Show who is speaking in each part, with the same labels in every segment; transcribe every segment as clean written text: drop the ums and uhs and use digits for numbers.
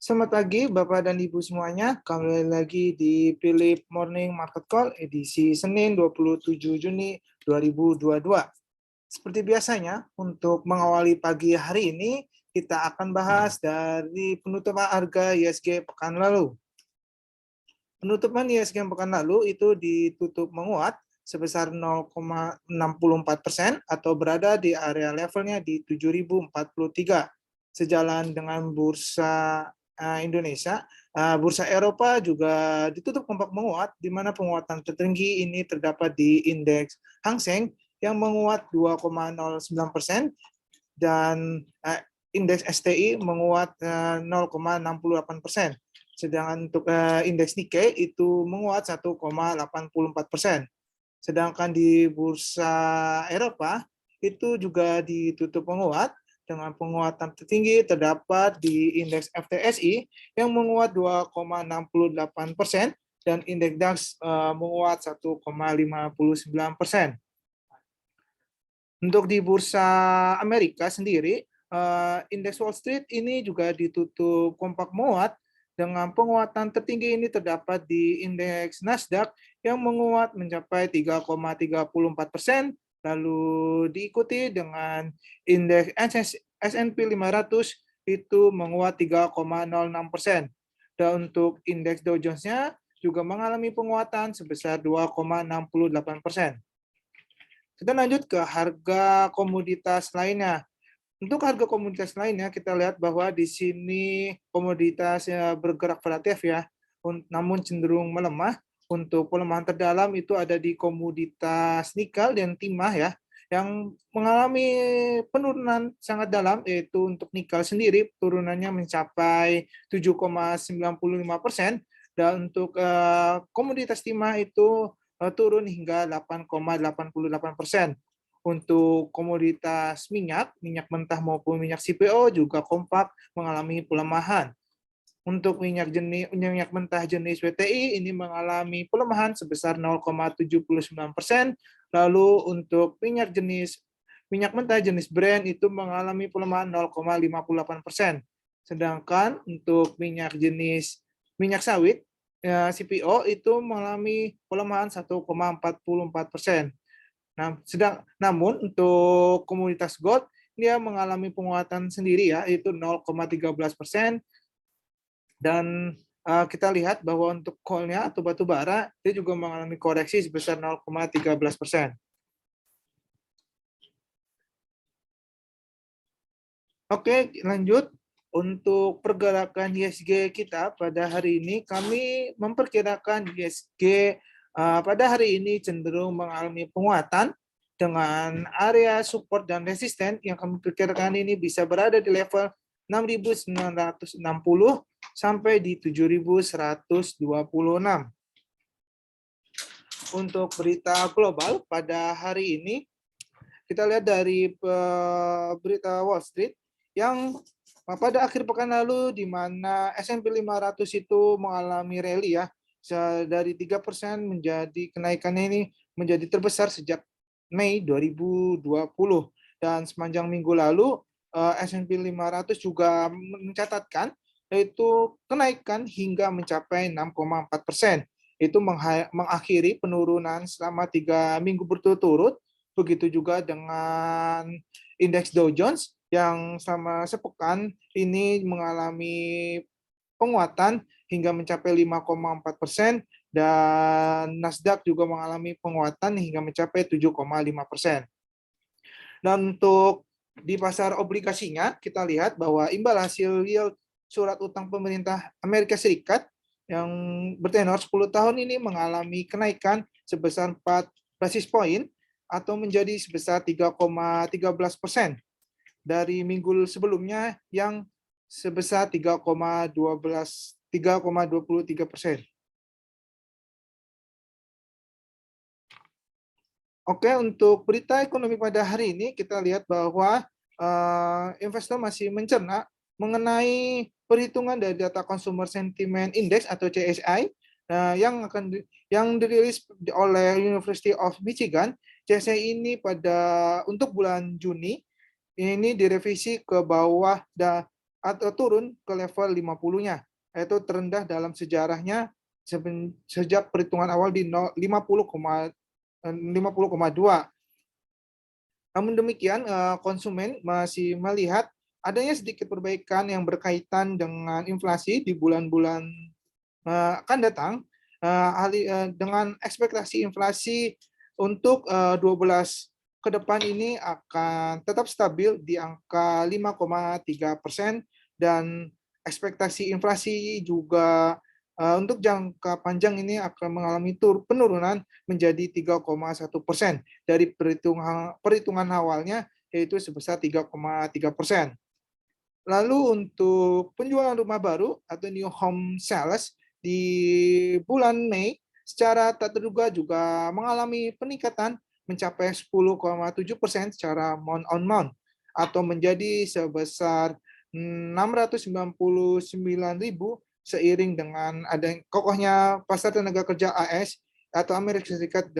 Speaker 1: Selamat pagi Bapak dan Ibu semuanya. Kembali lagi di Philip Morning Market Call edisi Senin 27 Juni 2022. Seperti biasanya, untuk mengawali pagi hari ini, kita akan bahas dari penutupan harga IHSG pekan lalu. Penutupan IHSG pekan lalu itu ditutup menguat sebesar 0,64% atau berada di area levelnya di 7.043. Sejalan dengan bursa Indonesia, bursa Eropa juga ditutup kompak menguat, di mana penguatan tertinggi ini terdapat di indeks Hang Seng yang menguat 2,09% dan indeks STI menguat 0,68%. Sedangkan untuk indeks Nikkei itu menguat 1,84%. Sedangkan di bursa Eropa itu juga ditutup menguat dengan penguatan tertinggi terdapat di indeks FTSE yang menguat 2,68% dan indeks DAX menguat 1,59%. Untuk di bursa Amerika sendiri, indeks Wall Street ini juga ditutup kompak menguat dengan penguatan tertinggi ini terdapat di indeks Nasdaq yang menguat mencapai 3,34%, lalu diikuti dengan indeks S&P 500 itu menguat 3,06%. Dan untuk indeks Dow Jones-nya juga mengalami penguatan sebesar 2,68%. Kita lanjut ke harga komoditas lainnya. Untuk harga komoditas lainnya, kita lihat bahwa di sini komoditas bergerak fluktuatif ya, namun cenderung melemah. Untuk pelemahan terdalam itu ada di komoditas nikel dan timah ya, yang mengalami penurunan sangat dalam, yaitu untuk nikel sendiri turunannya mencapai 7,95%, dan untuk komoditas timah itu turun hingga 8,88%. Untuk komoditas minyak mentah maupun minyak CPO juga kompak mengalami pelemahan. Untuk minyak mentah jenis WTI ini mengalami pelemahan sebesar 0,79%. Lalu untuk minyak mentah jenis Brent itu mengalami pelemahan 0,58%. Sedangkan untuk minyak sawit CPO itu mengalami pelemahan 1,44%. Namun untuk komoditas gold dia mengalami penguatan sendiri ya, yaitu 0,13%. Dan kita lihat bahwa untuk coal-nya atau batu bara dia juga mengalami koreksi sebesar 0,13%. Oke, lanjut. Untuk pergerakan IHSG kita pada hari ini, kami memperkirakan IHSG pada hari ini cenderung mengalami penguatan dengan area support dan resisten yang kami perkirakan ini bisa berada di level 6.960 sampai di 7.126. Untuk berita global pada hari ini, kita lihat dari berita Wall Street yang pada akhir pekan lalu di mana S&P 500 itu mengalami rally ya, dari 3% menjadi kenaikannya ini menjadi terbesar sejak Mei 2020. Dan sepanjang minggu lalu S&P 500 juga mencatatkan yaitu kenaikan hingga mencapai 6,4%. Itu mengakhiri penurunan selama 3 minggu berturut-turut. Begitu juga dengan indeks Dow Jones yang selama sepekan ini mengalami penguatan hingga mencapai 5,4%, dan Nasdaq juga mengalami penguatan hingga mencapai 7,5%. Dan untuk di pasar obligasinya, kita lihat bahwa imbal hasil yield surat utang pemerintah Amerika Serikat yang bertenor 10 tahun ini mengalami kenaikan sebesar 4 basis point atau menjadi sebesar 3,13% dari minggu sebelumnya yang sebesar 3,23%. Oke, untuk berita ekonomi pada hari ini kita lihat bahwa investor masih mencerna mengenai perhitungan dari data Consumer Sentiment Index atau CSI yang dirilis oleh University of Michigan. CSI ini untuk bulan Juni ini direvisi ke bawah atau turun ke level 50-nya, yaitu terendah dalam sejarahnya sejak perhitungan awal di 50,2. Namun demikian, konsumen masih melihat adanya sedikit perbaikan yang berkaitan dengan inflasi di bulan-bulan akan datang, dengan ekspektasi inflasi untuk 12 ke depan ini akan tetap stabil di angka 5,3%, dan ekspektasi inflasi juga untuk jangka panjang ini akan mengalami penurunan menjadi 3,1% dari perhitungan awalnya, yaitu sebesar 3,3%. Lalu untuk penjualan rumah baru atau new home sales di bulan Mei secara tak terduga juga mengalami peningkatan mencapai 10,7% secara month on month, atau menjadi sebesar 699.000, seiring dengan adanya kokohnya pasar tenaga kerja AS atau Amerika Serikat,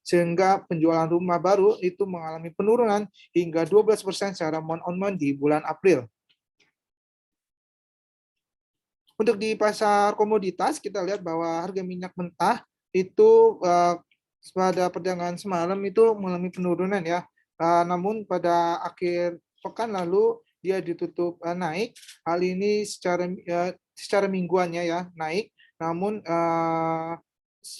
Speaker 1: sehingga penjualan rumah baru itu mengalami penurunan hingga 12% secara month on month di bulan April. Untuk di pasar komoditas, kita lihat bahwa harga minyak mentah itu pada perdagangan semalam itu mengalami penurunan ya. Namun pada akhir pekan lalu dia ditutup naik. Hal ini secara mingguannya ya naik, namun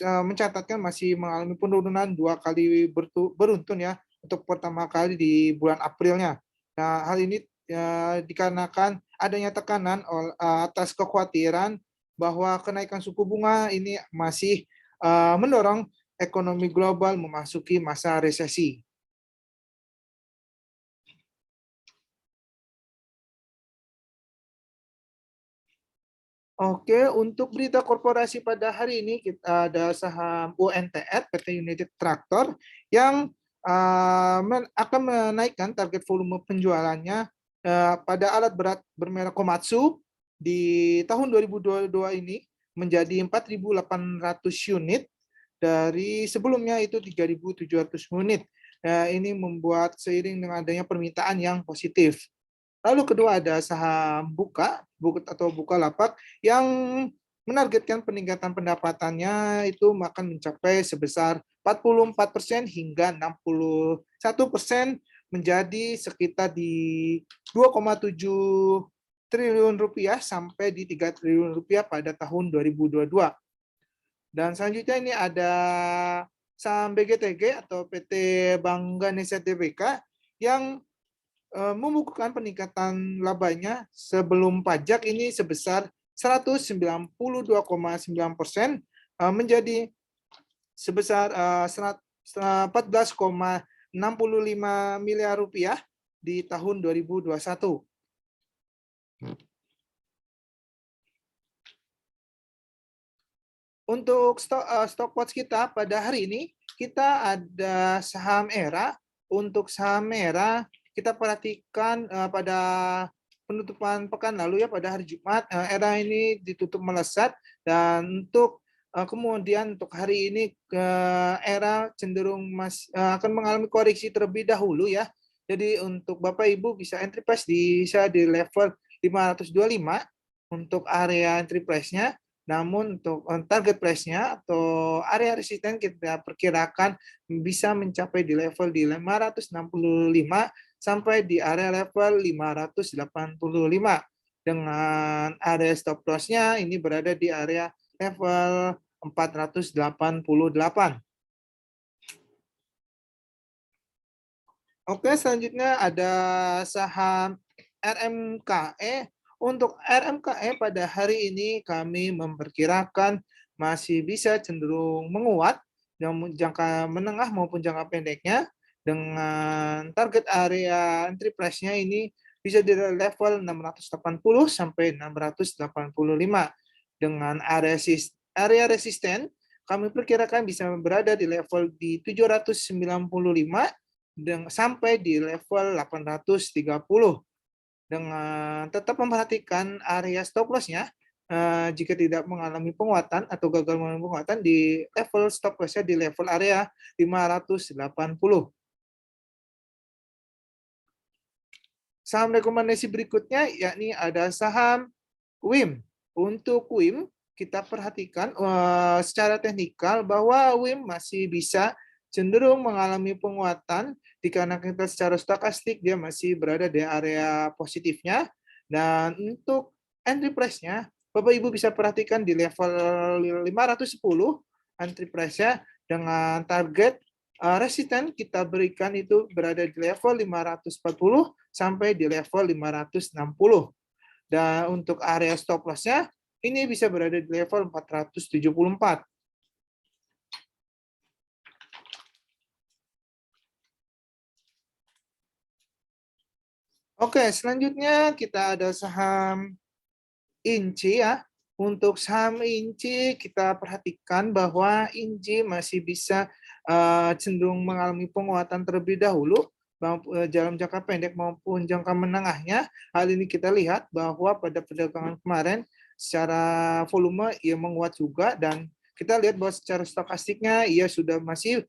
Speaker 1: mencatatkan masih mengalami penurunan 2 kali beruntun ya, untuk pertama kali di bulan Aprilnya. Nah, hal ini dikarenakan adanya tekanan atas kekhawatiran bahwa kenaikan suku bunga ini masih mendorong ekonomi global memasuki masa resesi. Oke, untuk berita korporasi pada hari ini kita ada saham UNTR PT United Tractor yang akan menaikkan target volume penjualannya pada alat berat bermerek Komatsu di tahun 2022 ini menjadi 4.800 unit dari sebelumnya itu 3.700 unit. Ini membuat seiring dengan adanya permintaan yang positif. Lalu kedua ada saham Bukalapak yang menargetkan peningkatan pendapatannya itu akan mencapai sebesar 44% hingga 61%, menjadi sekitar di 2,7 triliun rupiah sampai di 3 triliun rupiah pada tahun 2022. Dan selanjutnya ini ada saham BGTG atau PT Bangga Indonesia Tbk yang membukukan peningkatan labanya sebelum pajak ini sebesar 192,9%, menjadi sebesar 14,65 miliar rupiah di tahun 2021. Untuk stock watch kita pada hari ini, kita ada saham ERA. Untuk saham ERA, kita perhatikan pada penutupan pekan lalu ya, pada hari Jumat, ERA ini ditutup melesat, dan untuk kemudian untuk hari ini ERA cenderung akan mengalami koreksi terlebih dahulu ya. Jadi untuk Bapak Ibu bisa entry price bisa di level 525 untuk area entry price-nya. Namun untuk target price-nya atau area resisten kita perkirakan bisa mencapai di level di 565 sampai di area level 585, dengan area stop loss-nya ini berada di area level 488. Oke, selanjutnya ada saham RMKE. Untuk RMKE pada hari ini kami memperkirakan masih bisa cenderung menguat jangka menengah maupun jangka pendeknya, dengan target area entry price-nya ini bisa di level 680 sampai 685, dengan area resisten kami perkirakan bisa berada di level di 795 sampai di level 830, dengan tetap memperhatikan area stop loss-nya. Jika tidak mengalami penguatan atau gagal mengalami penguatan, di level stop loss-nya di level area 580. Saham rekomendasi berikutnya yakni ada saham WIM. Untuk WIM, kita perhatikan secara teknikal bahwa WIM masih bisa cenderung mengalami penguatan dikarenakan kita secara stokastik dia masih berada di area positifnya. Dan untuk entry price-nya, Bapak Ibu bisa perhatikan di level 510 entry price-nya dengan target resisten kita berikan itu berada di level 540 sampai di level 560. Dan untuk area stop loss-nya ini bisa berada di level 474. Oke, selanjutnya kita ada saham INCI ya. Untuk saham INCI kita perhatikan bahwa INCI masih bisa cenderung mengalami penguatan terlebih dahulu dalam jangka pendek maupun jangka menengahnya. Hal ini kita lihat bahwa pada perdagangan kemarin secara volume ia menguat juga dan kita lihat bahwa secara stokastiknya ia sudah masih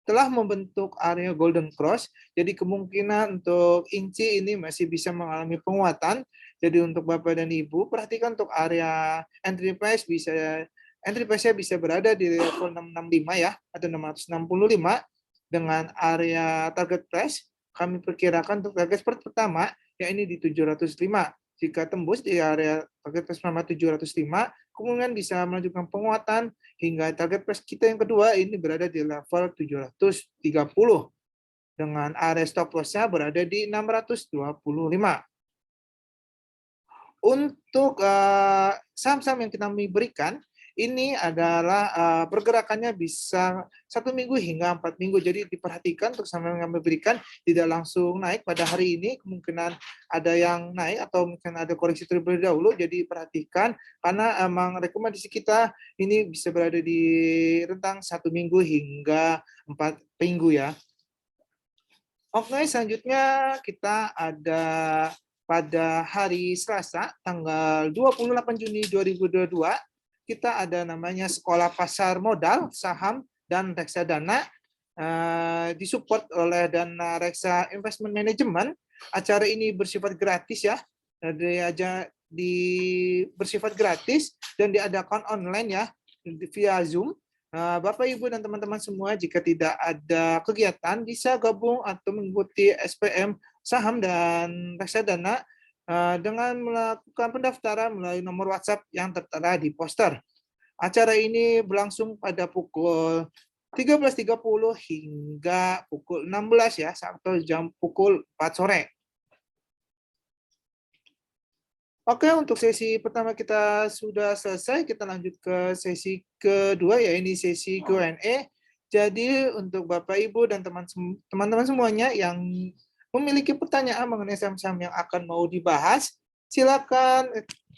Speaker 1: telah membentuk area golden cross. Jadi kemungkinan untuk INCI ini masih bisa mengalami penguatan. Jadi untuk Bapak dan Ibu perhatikan untuk area entry price bisa berada di level 665 ya atau 665 dengan area target price kami perkirakan untuk target pertama ya ini di 705. Jika tembus di area target price pertama 705, kemudian bisa melanjutkan penguatan hingga target price kita yang kedua ini berada di level 730 dengan area stop loss-nya berada di 625. Untuk saham-saham yang kita berikan, ini adalah pergerakannya bisa 1 minggu hingga 4 minggu. Jadi diperhatikan untuk saham yang kami berikan tidak langsung naik pada hari ini. Kemungkinan ada yang naik atau mungkin ada koreksi terlebih dahulu. Jadi perhatikan karena emang rekomendasi kita ini bisa berada di rentang 1 minggu hingga 4 minggu ya. Oke, selanjutnya kita ada pada hari Selasa, tanggal 28 Juni 2022, kita ada namanya Sekolah Pasar Modal, Saham, dan Reksadana, disupport oleh Dana Reksa Investment Management. Acara ini bersifat gratis ya, bersifat gratis dan diadakan online ya, via Zoom. Bapak, Ibu, dan teman-teman semua, jika tidak ada kegiatan, bisa gabung atau mengikuti SPM saham dan reksadana dengan melakukan pendaftaran melalui nomor WhatsApp yang tertera di poster. Acara ini berlangsung pada pukul 13.30 hingga pukul 16 ya, atau jam pukul 4 sore. Oke, untuk sesi pertama kita sudah selesai. Kita lanjut ke sesi kedua, ya ini sesi Q&A. Jadi untuk Bapak, Ibu, dan teman-teman semuanya yang memiliki pertanyaan mengenai saham-saham yang akan mau dibahas, silakan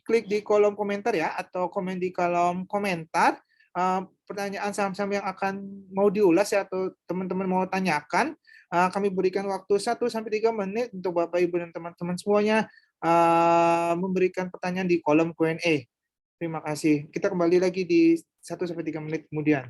Speaker 1: klik di kolom komentar ya, atau komen di kolom komentar pertanyaan saham-saham yang akan mau diulas ya, atau teman-teman mau tanyakan. Kami berikan waktu 1-3 menit untuk Bapak, Ibu, dan teman-teman semuanya memberikan pertanyaan di kolom Q&A. Terima kasih. Kita kembali lagi di 1-3 menit kemudian.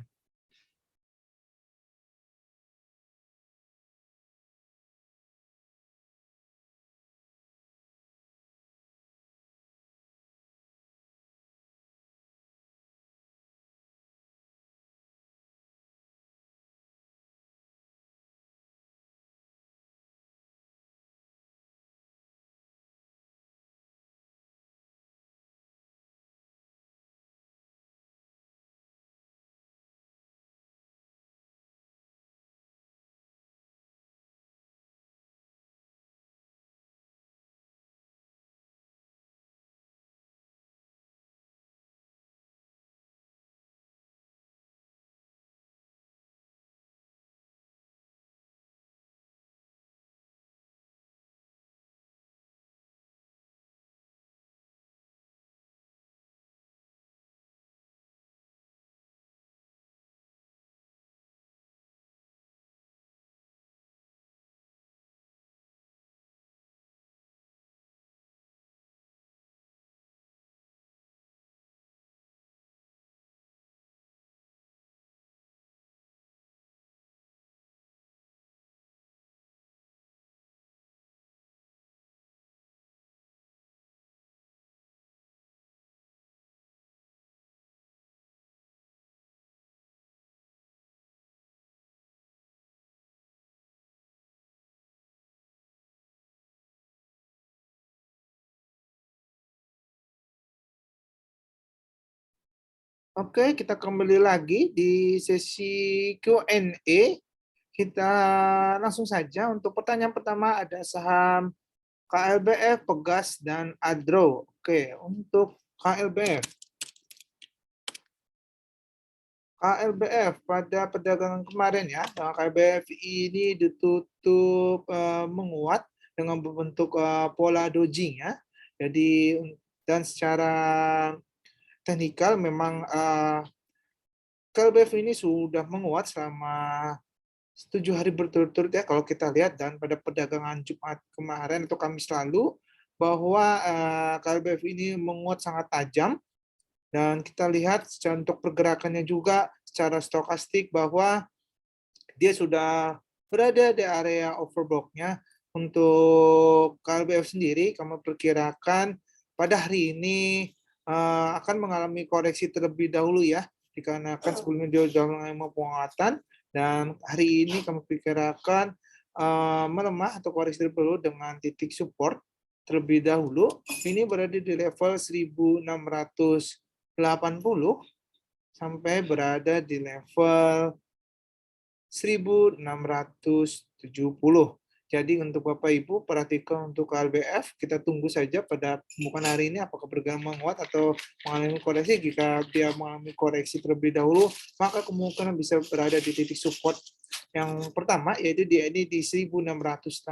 Speaker 1: Oke, kita kembali lagi di sesi Q&A. Kita langsung saja untuk pertanyaan pertama ada saham KLBF, Pegas, dan Adro. Oke, untuk KLBF. KLBF pada perdagangan kemarin ya, KLBF ini ditutup menguat dengan berbentuk pola dodging ya. Jadi dan secara teknikal memang KLBF ini sudah menguat selama 7 hari berturut-turut ya kalau kita lihat, dan pada perdagangan Jumat kemarin atau Kamis lalu bahwa KLBF ini menguat sangat tajam, dan kita lihat secara untuk pergerakannya juga secara stokastik bahwa dia sudah berada di area overbought-nya. Untuk KLBF sendiri kami perkirakan pada hari ini akan mengalami koreksi terlebih dahulu ya, dikarenakan sebelumnya dia sudah mengalami penguatan, dan hari ini kami perkirakan melemah atau koreksi terlebih dahulu dengan titik support terlebih dahulu. Ini berada di level 1680 sampai berada di level 1670. Jadi untuk Bapak Ibu perhatikan untuk KLBF, kita tunggu saja pada pembukaan hari ini apakah bergerak menguat atau mengalami koreksi. Jika dia mengalami koreksi terlebih dahulu, maka kemungkinan bisa berada di titik support yang pertama, yaitu di 1680.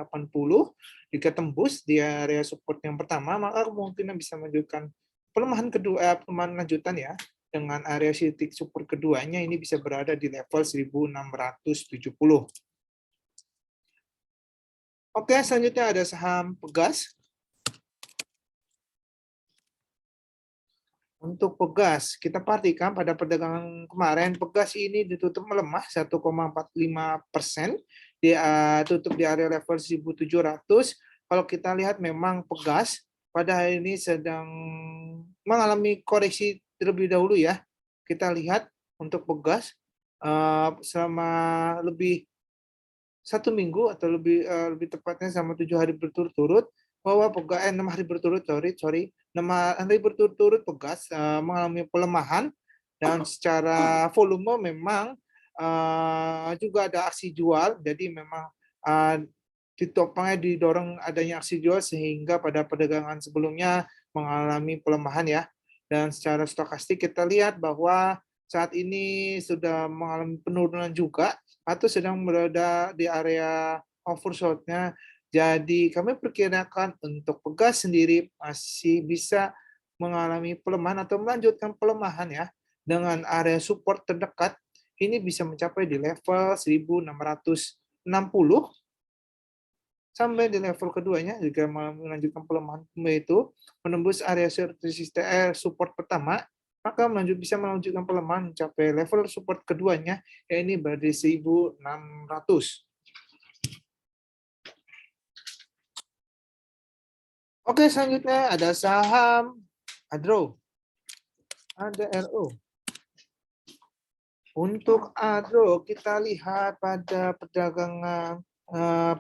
Speaker 1: Jika tembus di area support yang pertama, maka kemungkinan bisa melanjutkan pelemahan kedua, pelemahan lanjutan ya, dengan area titik support keduanya ini bisa berada di level 1670. Oke, selanjutnya ada saham Pegas. Untuk Pegas, kita perhatikan pada perdagangan kemarin, Pegas ini ditutup melemah 1,45%, tutup di area level 1.700. Kalau kita lihat memang Pegas pada hari ini sedang mengalami koreksi terlebih dahulu ya. Kita lihat untuk Pegas selama lebih 1 minggu atau lebih tepatnya sama 7 hari berturut-turut bahwa Pegas 6 hari berturut 6 hari berturut-turut Pegas mengalami pelemahan, dan secara volume memang juga ada aksi jual, jadi memang ditopangnya didorong adanya aksi jual sehingga pada perdagangan sebelumnya mengalami pelemahan ya. Dan secara stokastik kita lihat bahwa saat ini sudah mengalami penurunan juga atau sedang berada di area oversold-nya. Jadi kami perkirakan untuk Pegas sendiri masih bisa mengalami pelemahan atau melanjutkan pelemahan ya, dengan area support terdekat ini bisa mencapai di level 1660 sampai di level keduanya. Jika melanjutkan pelemahan itu menembus area support pertama, maka bisa melanjutkan pelemahan mencapai level support keduanya, yaitu berada di 1600. Oke, selanjutnya ada saham Adro. ADRO. Untuk Adro, kita lihat pada perdagangan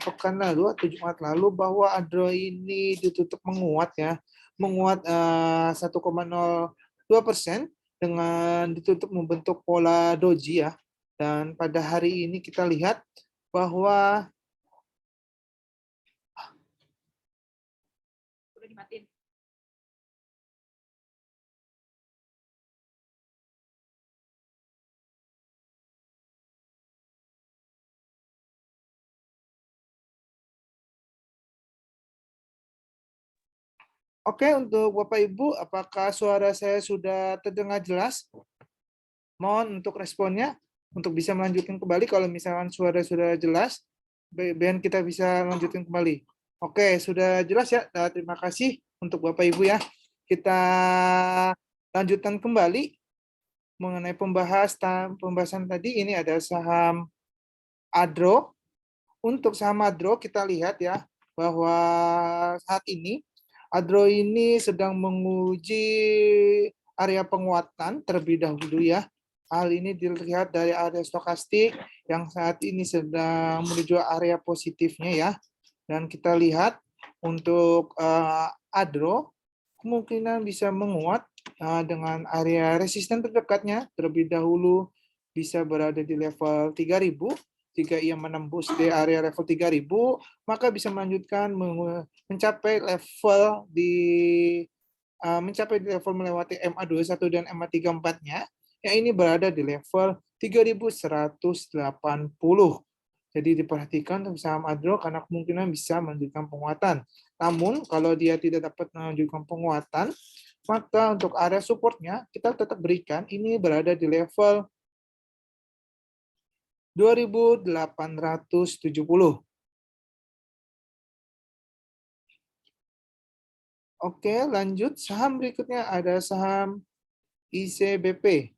Speaker 1: pekan lalu atau Jumat lalu bahwa Adro ini ditutup menguat ya, menguat 1,02% dengan ditutup membentuk pola doji ya. Dan pada hari ini kita lihat bahwa udah dimatiin. Oke, untuk Bapak Ibu, apakah suara saya sudah terdengar jelas? Mohon untuk responnya, untuk bisa melanjutkan kembali. Kalau misalkan suara sudah jelas, biar kita bisa lanjutkan kembali. Oke, sudah jelas ya. Nah, terima kasih untuk Bapak Ibu ya. Kita lanjutkan kembali mengenai pembahasan tadi. Ini ada saham Adro. Untuk saham Adro kita lihat ya bahwa saat ini Adro ini sedang menguji area penguatan terlebih dahulu ya. Hal ini dilihat dari area stokastik yang saat ini sedang menuju area positifnya ya. Dan kita lihat untuk Adro kemungkinan bisa menguat dengan area resisten terdekatnya terlebih dahulu bisa berada di level 3.000. Jika ia menembus di area level 3.000, maka bisa melanjutkan mencapai level melewati MA21 dan MA34-nya. Yang ini berada di level 3.180. Jadi diperhatikan untuk saham Adro karena kemungkinan bisa menunjukkan penguatan. Namun kalau dia tidak dapat menunjukkan penguatan, maka untuk area supportnya kita tetap berikan ini berada di level 2.870. Oke, lanjut saham berikutnya ada saham ICBP.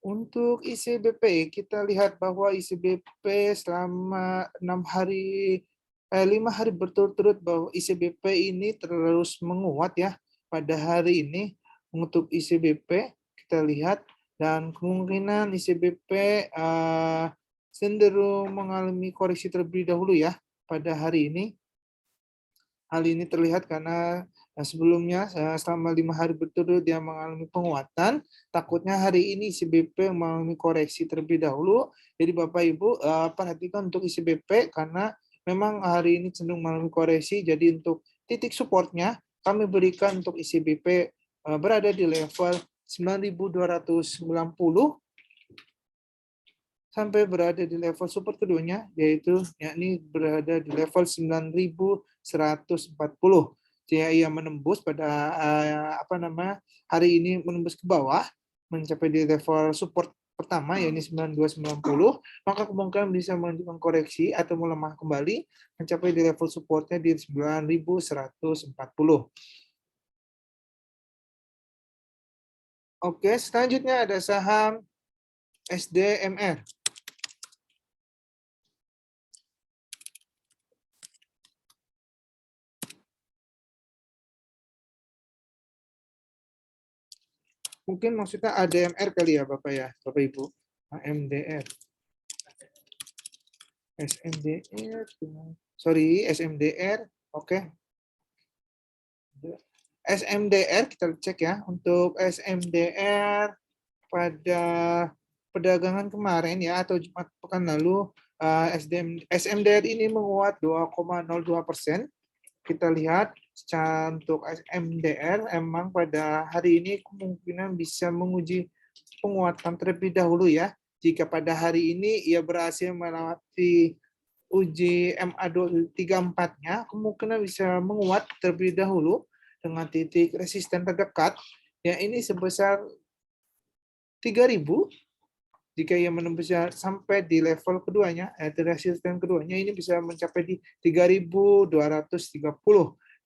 Speaker 1: Untuk ICBP, kita lihat bahwa ICBP selama 5 hari berturut-turut bahwa ICBP ini terus menguat ya pada hari ini. Untuk ICBP kita lihat dan kemungkinan ICBP cenderung mengalami koreksi terlebih dahulu ya pada hari ini. Hal ini terlihat karena sebelumnya selama 5 hari berturut dia mengalami penguatan. Takutnya hari ini ICBP mengalami koreksi terlebih dahulu. Jadi Bapak Ibu perhatikan untuk ICBP karena memang hari ini cenderung mengalami koreksi. Jadi untuk titik supportnya kami berikan untuk ICBP berada di level 9.290 sampai berada di level support keduanya, yaitu yakni berada di level 9.140. Jika ia menembus pada hari ini menembus ke bawah, mencapai di level support pertama, yakni 9.290, maka kemungkinan bisa menunjukkan koreksi atau melemah kembali, mencapai di level supportnya di 9.140. Oke, selanjutnya ada saham SDMR. Mungkin maksudnya ADMR kali ya Bapak ya, Bapak Ibu. AMDR. SMDR. Sorry, SMDR. Oke. SMDR kita cek ya. Untuk SMDR pada perdagangan kemarin ya atau Jumat pekan lalu SMDR ini menguat 2,02%. Kita lihat untuk SMDR emang pada hari ini kemungkinan bisa menguji penguatan terlebih dahulu ya. Jika pada hari ini ia berhasil melewati uji MA34-nya, kemungkinan bisa menguat terlebih dahulu dengan titik resisten terdekat. Ya ini sebesar 3.000. Jika ia menembus sampai di level keduanya, resisten keduanya ini bisa mencapai di 3.230.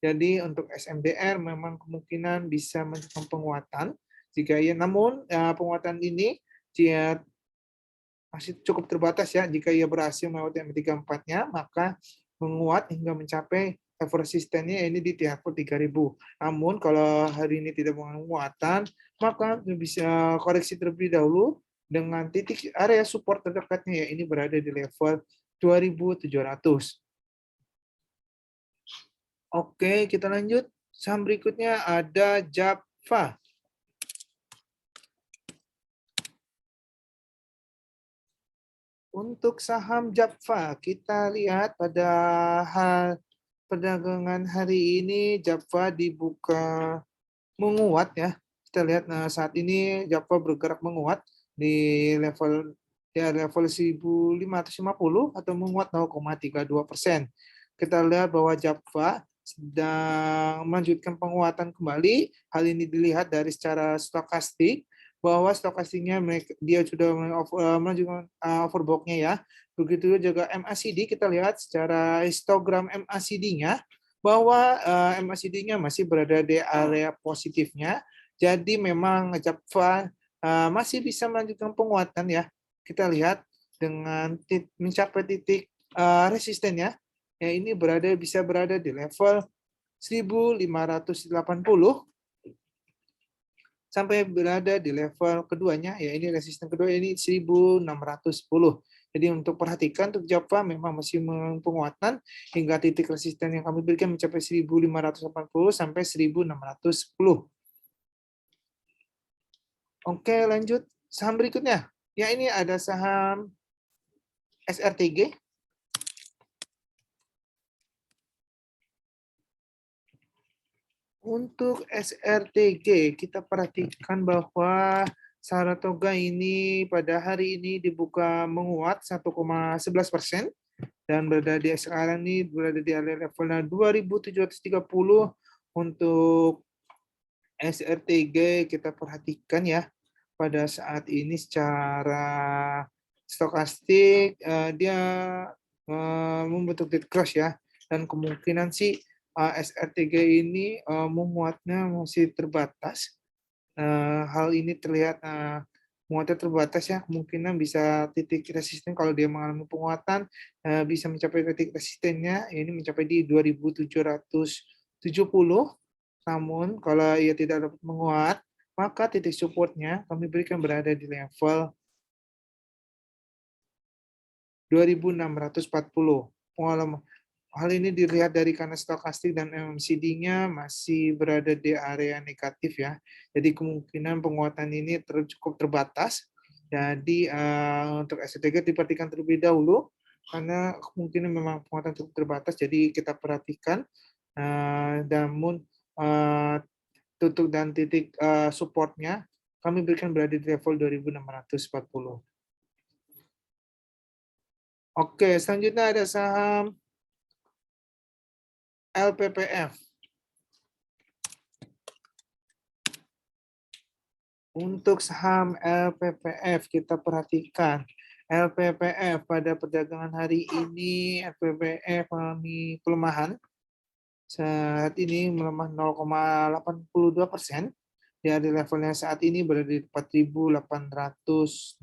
Speaker 1: Jadi untuk SMDR memang kemungkinan bisa menunjukkan penguatan. Jika ia, namun penguatan ini dia masih cukup terbatas ya. Jika ia berhasil melewati M34-nya, maka menguat hingga mencapai level resistennya ini di level 3.000. Namun kalau hari ini tidak menguatan, maka bisa koreksi terlebih dahulu dengan titik area support terdekatnya ya ini berada di level 2.700. Oke, kita lanjut. Saham berikutnya ada Java. Untuk saham Java, kita lihat pada perdagangan hari ini Java dibuka menguat ya. Kita lihat saat ini Java bergerak menguat di level 1.550 atau menguat 0,32%. Kita lihat bahwa Java sedang melanjutkan penguatan kembali. Hal ini dilihat dari secara stokastik bahwa stokastiknya dia sudah melanjutkan overbought-nya ya. Begitu juga MACD kita lihat secara histogram MACD-nya bahwa MACD-nya masih berada di area positifnya. Jadi memang Java masih bisa melanjutkan penguatan ya. Kita lihat dengan mencapai titik resistennya. Ya ini bisa berada di level 1.580 sampai berada di level keduanya ya ini resisten kedua ini 1.610. Jadi untuk perhatikan untuk Java memang masih penguatan hingga titik resisten yang kami berikan mencapai 1580 sampai 1610. Oke, lanjut saham berikutnya. Ya, ini ada saham SRTG. Untuk SRTG, kita perhatikan bahwa Saratoga ini pada hari ini dibuka menguat 1,11% dan berada di sekarang ini berada di area levelnya 2.730. Untuk SRTG kita perhatikan ya, pada saat ini secara stokastik dia membentuk dead cross ya, dan kemungkinan sih SRTG ini menguatnya masih terbatas. Hal ini terlihat muatan terbatas ya, kemungkinan bisa titik resisten kalau dia mengalami penguatan bisa mencapai titik resistennya ini mencapai di 2.770. Namun kalau ia tidak dapat menguat, maka titik supportnya kami berikan berada di level 2.640. Hal ini dilihat dari karena stokastik dan MMCD-nya masih berada di area negatif ya. Jadi kemungkinan penguatan ini cukup terbatas. Jadi untuk STG diperhatikan terlebih dahulu karena kemungkinan memang penguatan cukup terbatas. Jadi kita perhatikan. Namun tutup dan titik supportnya kami berikan berada di level 2.640. Oke, selanjutnya ada saham LPPF. Untuk saham LPPF kita perhatikan LPPF pada perdagangan hari ini LPPF mengalami pelemahan. Saat ini melemah 0,82%. Dari levelnya saat ini berada di 4.820.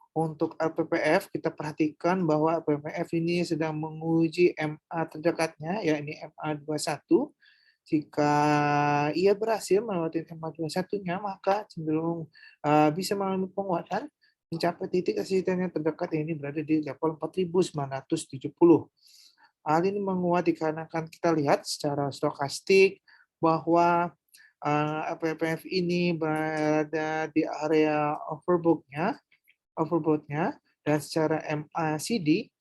Speaker 1: Untuk LPPF kita perhatikan bahwa LPPF ini sedang menguji MA terdekatnya, yakni MA21. Jika ia berhasil melewati MA21-nya, maka cenderung bisa mengalami penguatan mencapai titik resistennya terdekat ini berada di level 4.970. Hal ini menguat dikarenakan kita lihat secara stokastik bahwa LPPF ini berada di area overbought-nya, dan secara MACD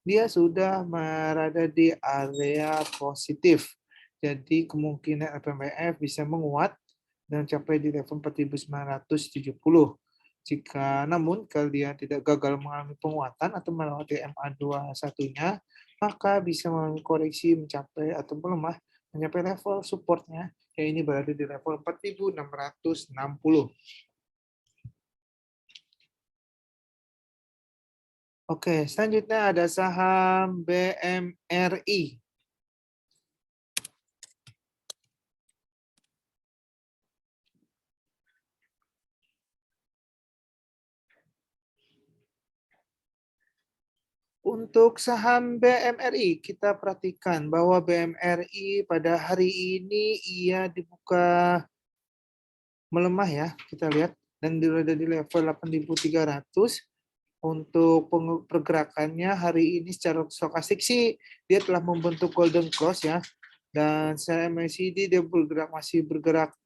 Speaker 1: dia sudah berada di area positif. Jadi kemungkinan LPPF bisa menguat dan capai di level 4.970. Namun kalau dia tidak gagal mengalami penguatan atau melewati MA21-nya, maka bisa mengalami koreksi mencapai atau melemah mencapai level supportnya, yang ini berada di level 4.660. Oke, selanjutnya ada saham BMRI. Untuk saham BMRI, kita perhatikan bahwa BMRI pada hari ini ia dibuka melemah ya, kita lihat, dan berada di level 8.300. Untuk pergerakannya hari ini secara stokastik sih dia telah membentuk golden cross ya, dan secara MACD dia masih bergerak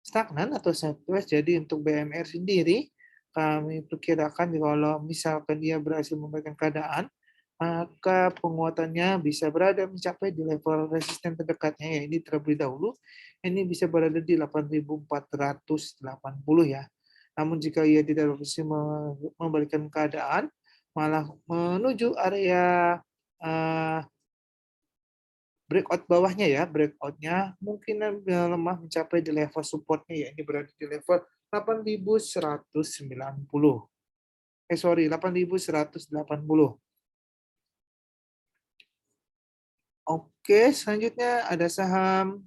Speaker 1: stagnan atau sideways. Jadi untuk BMR sendiri kami perkirakan kalau misalkan dia berhasil memberikan keadaan, maka penguatannya bisa berada mencapai di level resisten terdekatnya ya, ini terlebih dahulu ini bisa berada di 8.480 ya. Namun jika ia tidak bisa memberikan keadaan, malah menuju area breakout bawahnya ya, breakoutnya mungkin lemah mencapai di level supportnya ya, ini berada di level 8.190. Sorry, 8.180. Oke, selanjutnya ada saham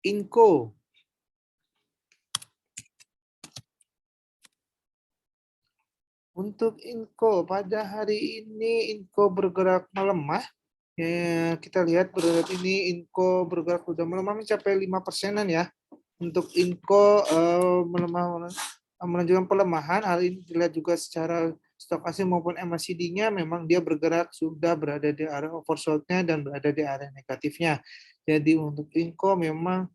Speaker 1: Inco. Untuk Inco, pada hari ini Inco bergerak melemah. Ya, kita lihat bergerak ini Inco bergerak sudah melemah mencapai 5%-an ya. Untuk Inco melemah melanjutkan pelemahan. Hal ini dilihat juga secara stokastik maupun MACD-nya memang dia bergerak sudah berada di area oversold-nya dan berada di area negatifnya. Jadi untuk Inco memang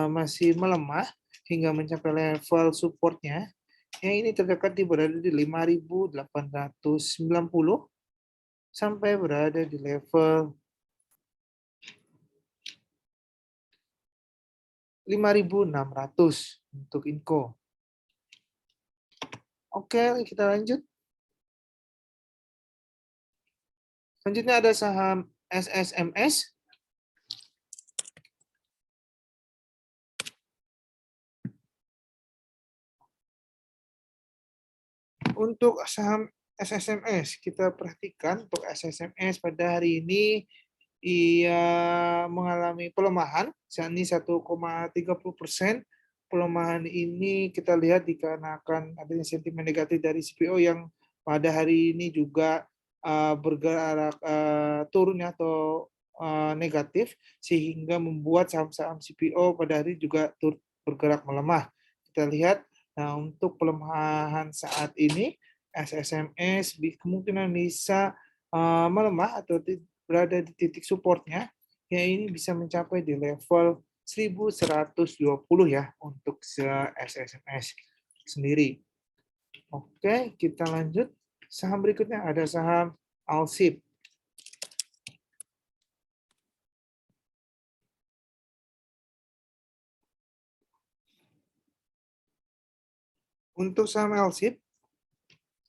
Speaker 1: masih melemah hingga mencapai level support-nya. Yang ini terdekat berada di 5.890 sampai berada di level 5.600 untuk Inco. Oke, kita lanjut. Selanjutnya ada saham SSMS. Untuk saham SSMS, kita perhatikan untuk SSMS pada hari ini ia mengalami pelemahan, saat ini 1,30%. Pelemahan ini kita lihat dikarenakan adanya sentimen negatif dari CPO yang pada hari ini juga bergerak turun atau negatif, sehingga membuat saham-saham CPO pada hari juga turut bergerak melemah. Kita lihat, nah untuk pelemahan saat ini SSMS kemungkinan bisa melemah atau berada di titik supportnya, yang ini bisa mencapai di level 1120 ya untuk SSMS sendiri. Oke, kita lanjut. Saham berikutnya ada saham Alsip. Untuk saham Alsip,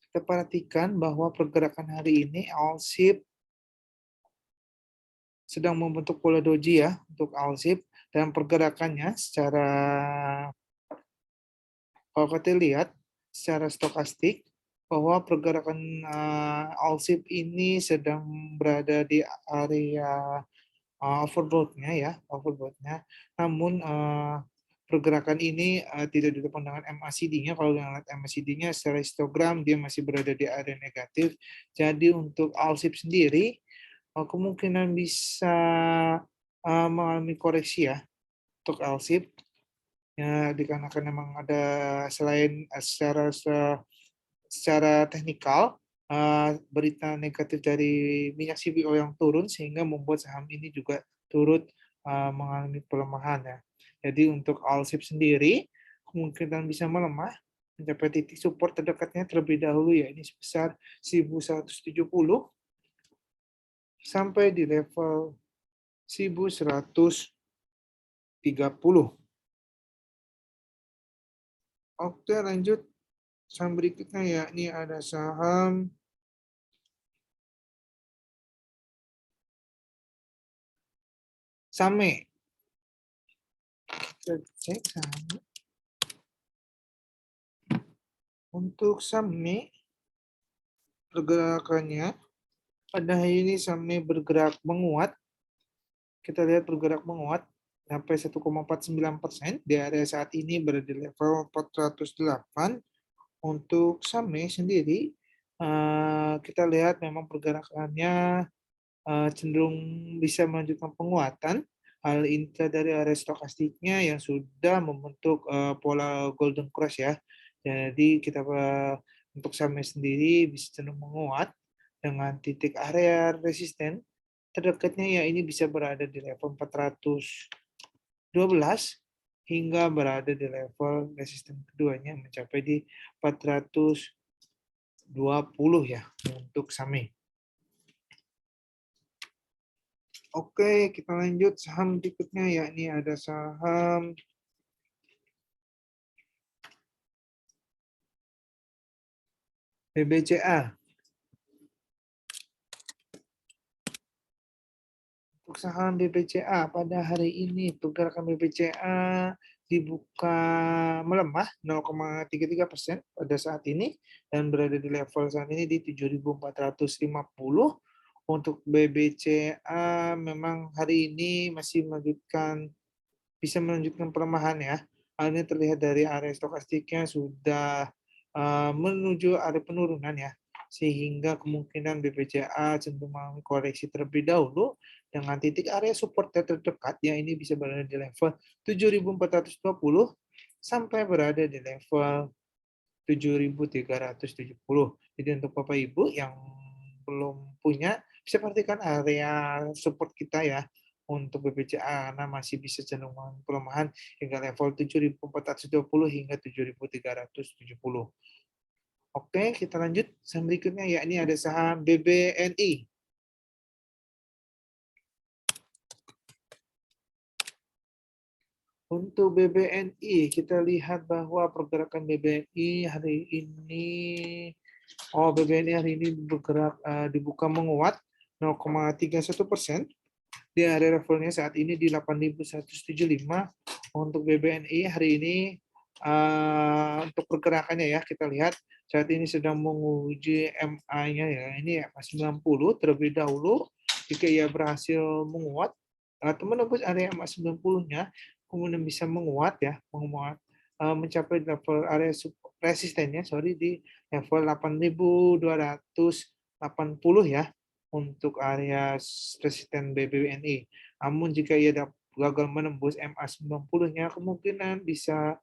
Speaker 1: kita perhatikan bahwa pergerakan hari ini Alsip sedang membentuk pola doji ya untuk Alsip, dan pergerakannya secara, kalau kita lihat secara stokastik, bahwa pergerakan Alsip ini sedang berada di area overbought-nya ya, overbought-nya. Namun pergerakan ini tidak ditopang dengan MACD-nya. Kalau lihat MACD-nya secara histogram dia masih berada di area negatif. Jadi untuk Alsip sendiri kemungkinan bisa mengalami koreksi ya untuk Alsip. Ya, dikarenakan memang ada selain secara teknikal berita negatif dari minyak CPO yang turun sehingga membuat saham ini juga turut mengalami pelemahan ya. Jadi untuk Alsip sendiri kemungkinan bisa melemah mencapai titik support terdekatnya terlebih dahulu ya, ini sebesar 1170 sampai di level 1130. Oke, lanjut. Saham berikutnya yakni ada saham Same. Kita cek Same. Untuk Same, pergerakannya pada hari ini Same bergerak menguat. Kita lihat bergerak menguat sampai 1,49%. Di area saat ini berada di level 408. Untuk Same sendiri, kita lihat memang pergerakannya cenderung bisa melanjutkan penguatan. Hal ini dari area stokastiknya yang sudah membentuk pola golden cross ya. Jadi kita untuk Same sendiri bisa cenderung menguat dengan titik area resisten terdekatnya ya ini bisa berada di level 412 hingga berada di level resisten keduanya mencapai di 420 ya untuk Same. Oke, kita lanjut saham berikutnya yakni ada saham BBCA. Untuk saham BBCA pada hari ini pergerakan BBCA dibuka melemah 0,33% pada saat ini dan berada di level saat ini di 7.450. Untuk BBCA memang hari ini masih bisa melanjutkan pelemahan ya. Hal ini terlihat dari area stokastiknya sudah menuju area penurunan ya, sehingga kemungkinan BBCA cenderung mengalami koreksi terlebih dahulu dengan titik area support terdekat yang ini bisa berada di level 7.420 sampai berada di level 7.370. Jadi untuk Bapak Ibu yang belum punya, bisa perhatikan area support kita ya. Untuk BBCA karena masih bisa cenderung pelemahan hingga level 7.420 hingga 7.370. Oke, kita lanjut saham berikutnya, yakni ada saham BBNI. Untuk BBNI, kita lihat bahwa pergerakan BBNI hari ini, BBNI hari ini bergerak dibuka menguat 0,31%. Di area levelnya saat ini di 8.175. Untuk BBNI hari ini untuk pergerakannya ya, kita lihat saat ini sedang menguji MA-nya ya, ini MA 90 terlebih dahulu. Jika ia berhasil menguat atau menembus area MA 90-nya, kemudian bisa menguat ya, mencapai level area resistennya di level 8.280 ya untuk area resisten BBNI. Namun jika ia gagal menembus MA 90-nya, kemungkinan bisa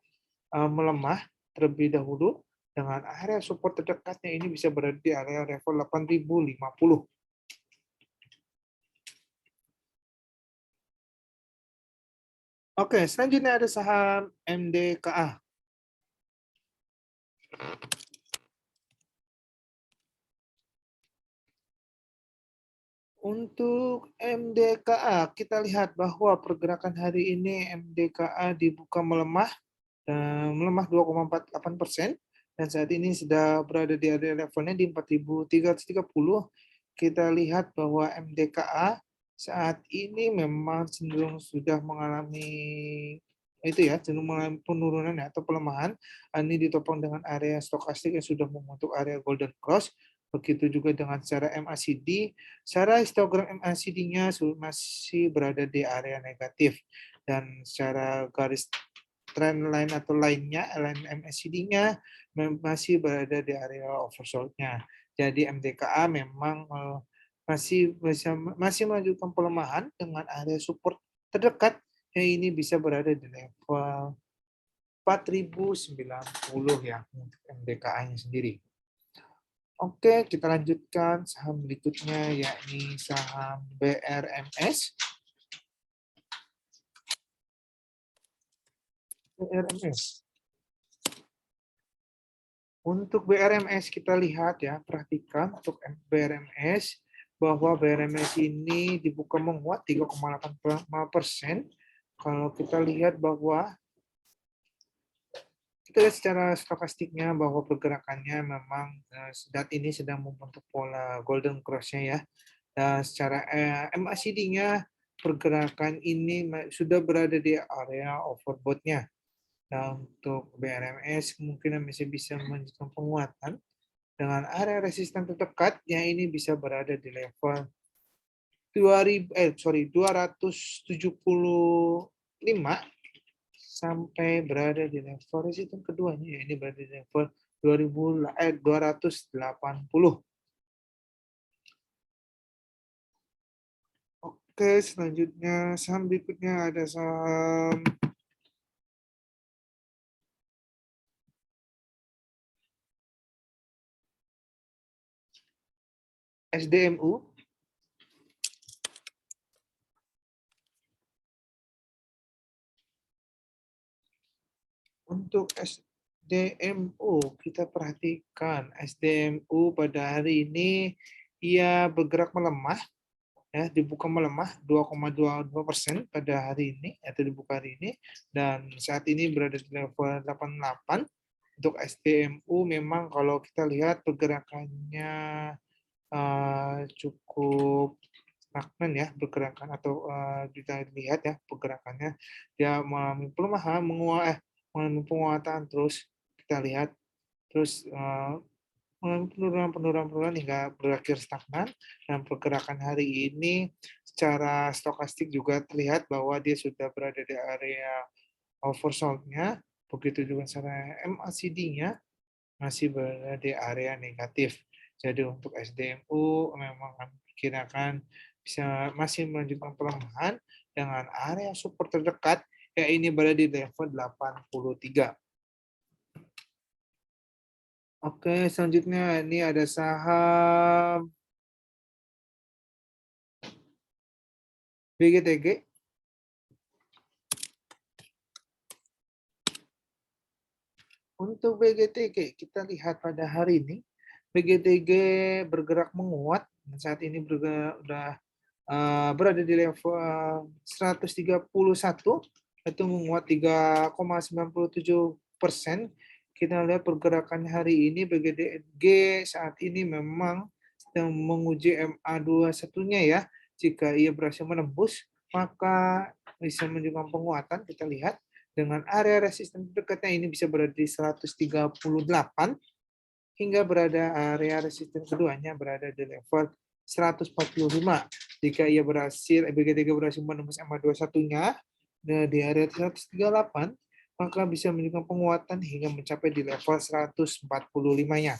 Speaker 1: melemah terlebih dahulu dengan area support terdekatnya ini bisa berada di area level 8.050. Oke, selanjutnya ada saham MDKA. Untuk MDKA, kita lihat bahwa pergerakan hari ini MDKA dibuka melemah 2,48%, dan saat ini sudah berada di area levelnya di 4.330. Kita lihat bahwa MDKA saat ini memang cenderung sudah mengalami cenderung mengalami penurunan atau pelemahan. Ini ditopang dengan area stokastik yang sudah membentuk area golden cross. Begitu juga dengan secara MACD. Secara histogram MACD-nya masih berada di area negatif. Dan secara garis trend line atau lainnya, line MACD-nya masih berada di area oversold-nya. Jadi MDKA memang masih menunjukkan pelemahan dengan area support terdekat yang ini bisa berada di level 4.090 ya untuk MDKA-nya sendiri. Oke, kita lanjutkan saham berikutnya yakni saham BRMS. BRMS. Untuk BRMS kita lihat ya, perhatikan untuk BRMS bahwa BRMS ini dibuka menguat 3,85%. Kalau kita lihat bahwa kita lihat secara stokastiknya bahwa pergerakannya memang saat ini sedang membentuk pola golden cross-nya ya. Dan secara MACD-nya pergerakan ini sudah berada di area overbought-nya. Nah, untuk BRMS kemungkinan masih bisa menunjukkan penguatan dengan area resisten terdekat yang ini bisa berada di level 275 sampai berada di level resisten keduanya, ya ini berada di level 280. Oke, selanjutnya saham berikutnya ada saham SDMU. Untuk SDMU, kita perhatikan SDMU pada hari ini ia bergerak melemah, ya dibuka melemah 2,22% pada hari ini atau dibuka hari ini, dan saat ini berada di level 88. Untuk SDMU memang kalau kita lihat pergerakannya cukup stagnan ya pergerakan, atau kita lihat ya pergerakannya dia mengalami pelemahan mengalami penguatan, terus kita lihat terus mengalami penurunan hingga berakhir stagnan, dan pergerakan hari ini secara stokastik juga terlihat bahwa dia sudah berada di area oversold-nya, begitu juga secara MACD-nya masih berada di area negatif. Jadi untuk SDMU memang kami perkirakan masih menunjukkan pelemahan dengan area support terdekat yang ini berada di level 83. Oke, selanjutnya ini ada saham BGTG. Untuk BGTG, kita lihat pada hari ini, BGTG bergerak menguat. Saat ini berada di level 131, itu menguat 3,97%. Kita lihat pergerakan hari ini, BGTG saat ini memang sedang menguji MA21-nya ya. Jika ia berhasil menembus, maka bisa menunjukkan penguatan. Kita lihat dengan area resisten terdekatnya ini bisa berada di 138 hingga berada area resisten keduanya berada di level 145. Jika ia berhasil, BGTG berhasil menembus MA21-nya di area 138, maka bisa menunjukkan penguatan hingga mencapai di level 145-nya.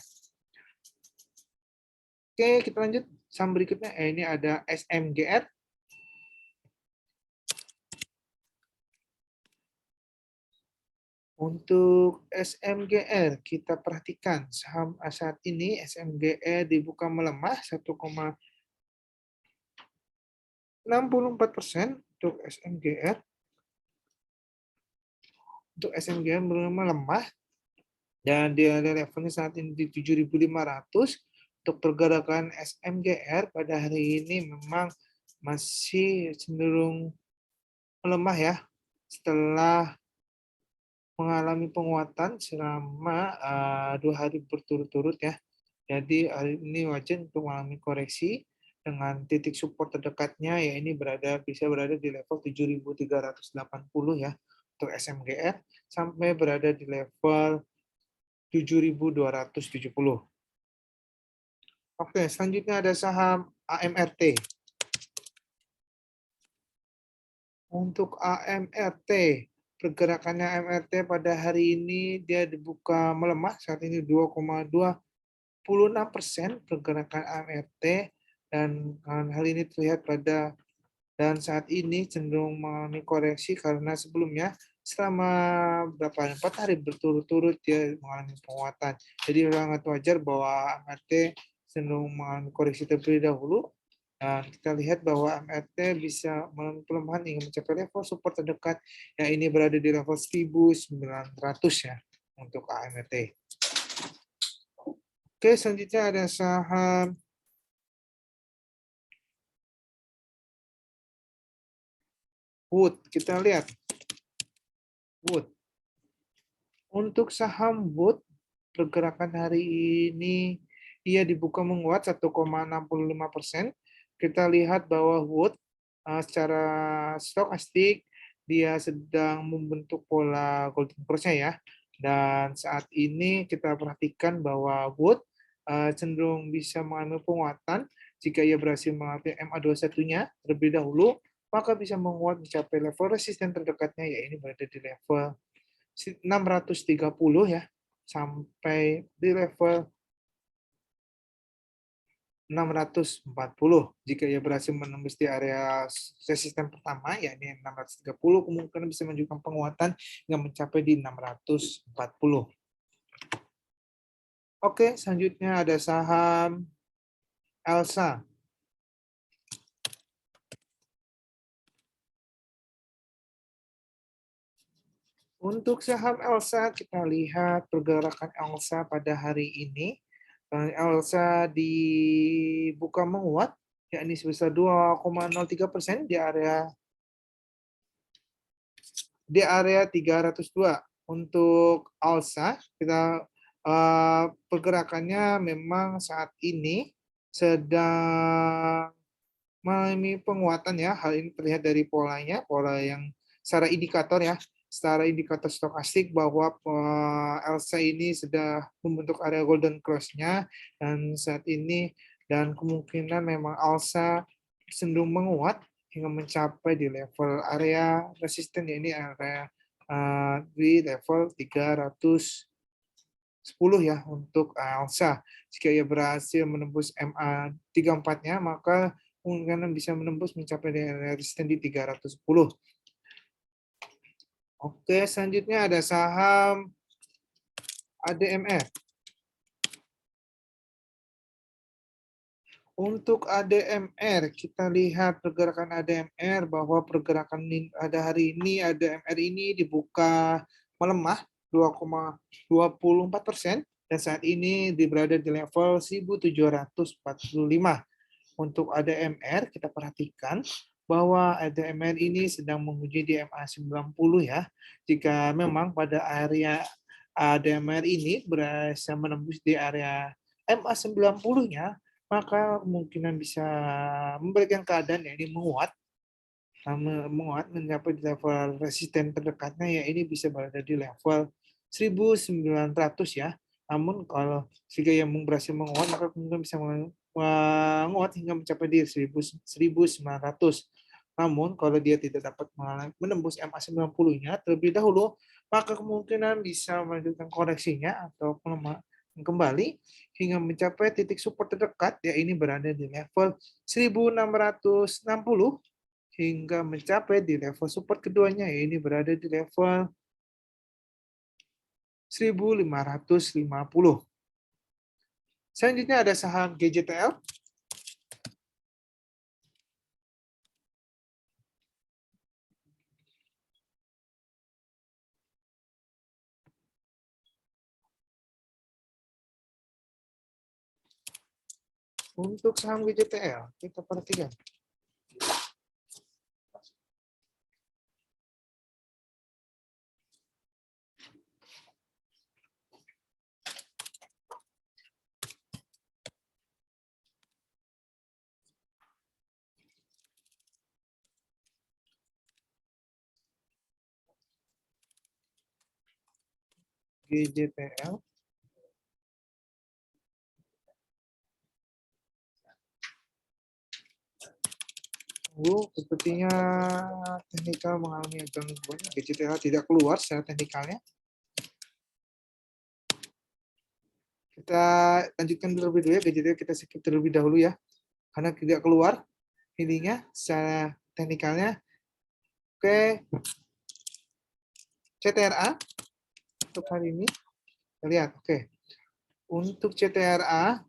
Speaker 1: Oke, kita lanjut. Saham berikutnya, ini ada SMGR. Untuk SMGR, kita perhatikan saham saat ini SMGR dibuka melemah 1,64% untuk SMGR. Untuk SMGR melemah dan di levelnya saat ini di 7.500. Untuk pergerakan SMGR pada hari ini memang masih cenderung melemah ya setelah mengalami penguatan selama 2 hari berturut-turut ya. Jadi hari ini wajar untuk mengalami koreksi dengan titik support terdekatnya ya ini bisa berada di level 7.380 ya untuk SMGR sampai berada di level 7.270. Oke, selanjutnya ada saham AMRT. Untuk AMRT, pergerakannya AMRT pada hari ini dia dibuka melemah saat ini 2,26% pergerakan AMRT dan hal ini terlihat dan saat ini cenderung mengalami koreksi karena sebelumnya selama 4 hari berturut-turut dia mengalami penguatan. Jadi sangat wajar bahwa AMRT cenderung mengalami koreksi terlebih dahulu. Dan kita lihat bahwa AMRT bisa mengalami pelemahan hingga mencapai level support terdekat yang ini berada di level 1.900 ya untuk AMRT. Oke, selanjutnya ada saham Wood. Kita lihat Wood. Untuk saham Wood, pergerakan hari ini ia dibuka menguat 1,65%. Kita lihat bahwa Wood secara stokastik dia sedang membentuk pola golden cross-nya ya. Dan saat ini kita perhatikan bahwa Wood cenderung bisa mengalami penguatan jika ia berhasil mengalami MA21-nya terlebih dahulu, maka bisa menguat mencapai level resisten terdekatnya ya ini berada di level 630 ya sampai di level 640. Jika ia berhasil menembus di area resisten pertama, yakni 630, kemungkinan bisa menunjukkan penguatan yang mencapai di 640. Oke, selanjutnya ada saham Elsa. Untuk saham Elsa, kita lihat pergerakan Elsa pada hari ini. Elsa dibuka menguat, yakni sebesar 2,03% di area 302. Untuk Elsa, kita pergerakannya memang saat ini sedang mengalami penguatan ya. Hal ini terlihat dari polanya, pola yang secara indikator ya, secara indikator stokastik bahwa Elsa ini sudah membentuk area golden cross-nya dan saat ini dan kemungkinan memang Elsa cenderung menguat hingga mencapai di level area resisten ini area di level 310 ya untuk Elsa. Jika ia berhasil menembus MA 34-nya maka kemungkinan bisa menembus mencapai resisten di 310. Oke, selanjutnya ada saham ADMR. Untuk ADMR, kita lihat pergerakan ADMR bahwa pergerakan pada hari ini ADMR ini dibuka melemah 2,24% dan saat ini berada di level 1.745. Untuk ADMR kita perhatikan bahwa ADMR ini sedang menguji di MA90 ya. Jika memang pada area ADMR ini berhasil menembus di area MA90-nya, maka kemungkinan bisa memberikan keadaan ya ini menguat mencapai di level resisten terdekatnya ya ini bisa berada di level 1900 ya. Namun kalau jika yang berhasil menguat maka kemungkinan bisa menguat hingga mencapai di 1900. Namun kalau dia tidak dapat menembus MA90-nya terlebih dahulu maka kemungkinan bisa melanjutkan koreksinya atau melemah kembali hingga mencapai titik support terdekat ya ini berada di level 1660 hingga mencapai di level support keduanya ya ini berada di level 1550. Selanjutnya ada saham GJTL. Untuk saham GJTL kita perhatikan. GJTL. Sepertinya teknikal mengalami gangguan. GJTL tidak keluar secara teknikalnya. Kita lanjutkan terlebih dulu ya, GJTL kita skip terlebih dahulu ya. Karena tidak keluar ininya secara teknikalnya. Oke. CTRA untuk hari ini. Kita lihat, oke. Untuk CTRA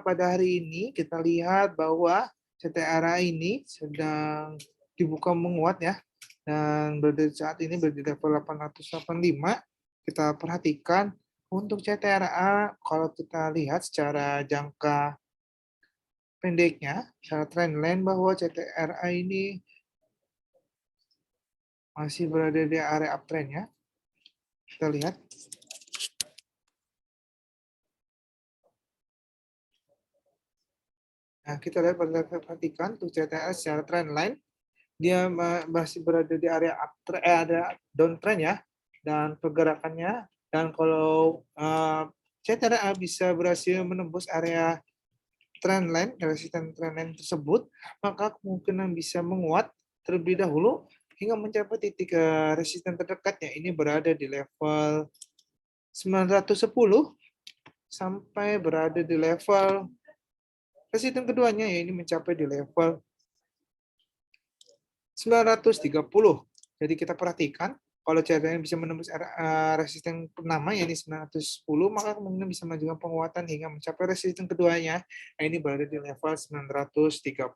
Speaker 1: pada hari ini kita lihat bahwa CTRA ini sedang dibuka menguat ya. Dan saat ini berada di level 885. Kita perhatikan untuk CTRA kalau kita lihat secara jangka pendeknya, secara trendline bahwa CTRA ini masih berada di area uptrend ya. Kita lihat. Nah, kita lihat perhatikan untuk CTRA secara trendline dia masih berada di area ada downtrend ya dan pergerakannya dan kalau CTRA bisa berhasil menembus area trendline resisten trendline tersebut maka kemungkinan bisa menguat terlebih dahulu hingga mencapai titik resisten terdekatnya ini berada di level 910 sampai berada di level resisten keduanya ya ini mencapai di level 930. Jadi kita perhatikan kalau caranya bisa menembus resisten pertama yakni 910 maka kemungkinan bisa menunjukkan penguatan hingga mencapai resisten keduanya. Nah, ini berada di level 930.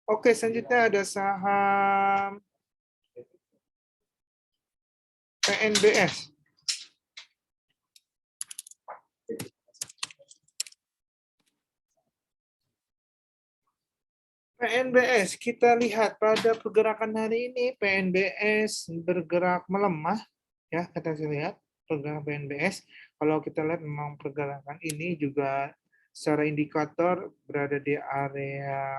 Speaker 1: Oke, selanjutnya ada saham PNBS. PNBS, kita lihat pada pergerakan hari ini PNBS bergerak melemah ya, kita lihat pergerakan PNBS. Kalau kita lihat memang pergerakan ini juga secara indikator berada di area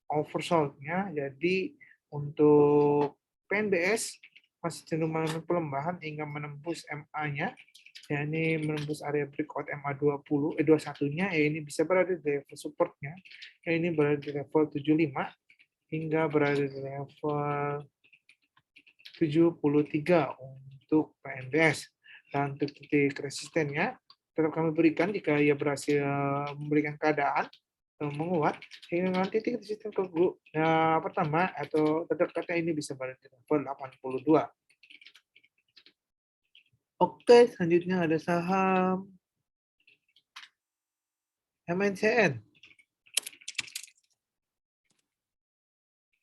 Speaker 1: oversold-nya. Jadi untuk PNBS masih cenderung mengalami pelemahan hingga menembus MA-nya. Ya, ini menembus area breakout MA20, 21-nya, ya ini bisa berada di level support-nya. Ya, ini berada di level 75 hingga berada di level 73 untuk PNBS. Dan untuk titik resistennya tetap kami berikan jika ia berhasil memberikan keadaan menguat hingga titik resisten ke grup pertama atau terdekatnya ini bisa berada di level 82. Oke, selanjutnya ada saham MNCN.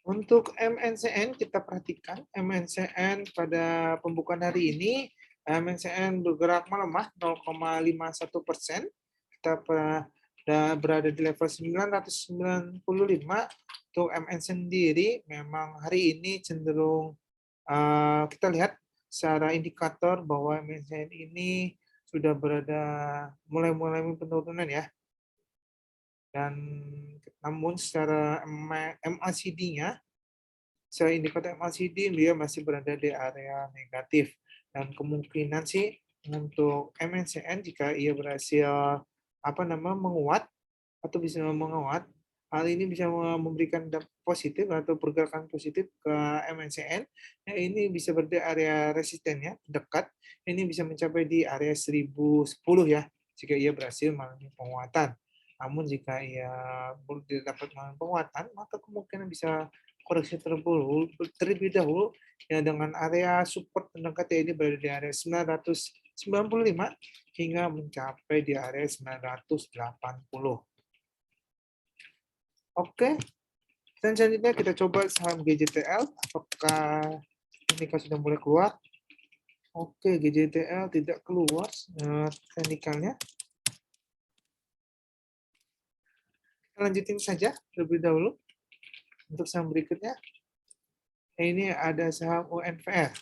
Speaker 1: Untuk MNCN kita perhatikan MNCN pada pembukaan hari ini MNCN bergerak melemah 0,51%. Kita berada di level 995. Untuk MNCN sendiri memang hari ini cenderung kita lihat secara indikator bahwa MNCN ini sudah berada mulai penurunan ya. Dan namun secara MACD-nya, secara indikator MACD dia masih berada di area negatif. Dan kemungkinan sih untuk MNCN jika ia berhasil menguat atau bisa menguat, hal ini bisa memberikan dampak positif atau pergerakan positif ke MNCN. Nah, ini bisa berada di area resistennya dekat. Ini bisa mencapai di area 1010 ya jika ia berhasil mengalami penguatan. Namun jika ia tidak dapat mengalami penguatan, maka kemungkinan bisa koreksi terlebih dahulu ya dengan area support terdekat ini berada di area 995 hingga mencapai di area 980. Oke, dan selanjutnya kita coba saham GJTL. Apakah ini sudah mulai keluar? Oke, GJTL tidak keluar teknikalnya. Kita lanjutin saja terlebih dahulu. Untuk saham berikutnya, ini ada saham UNVR.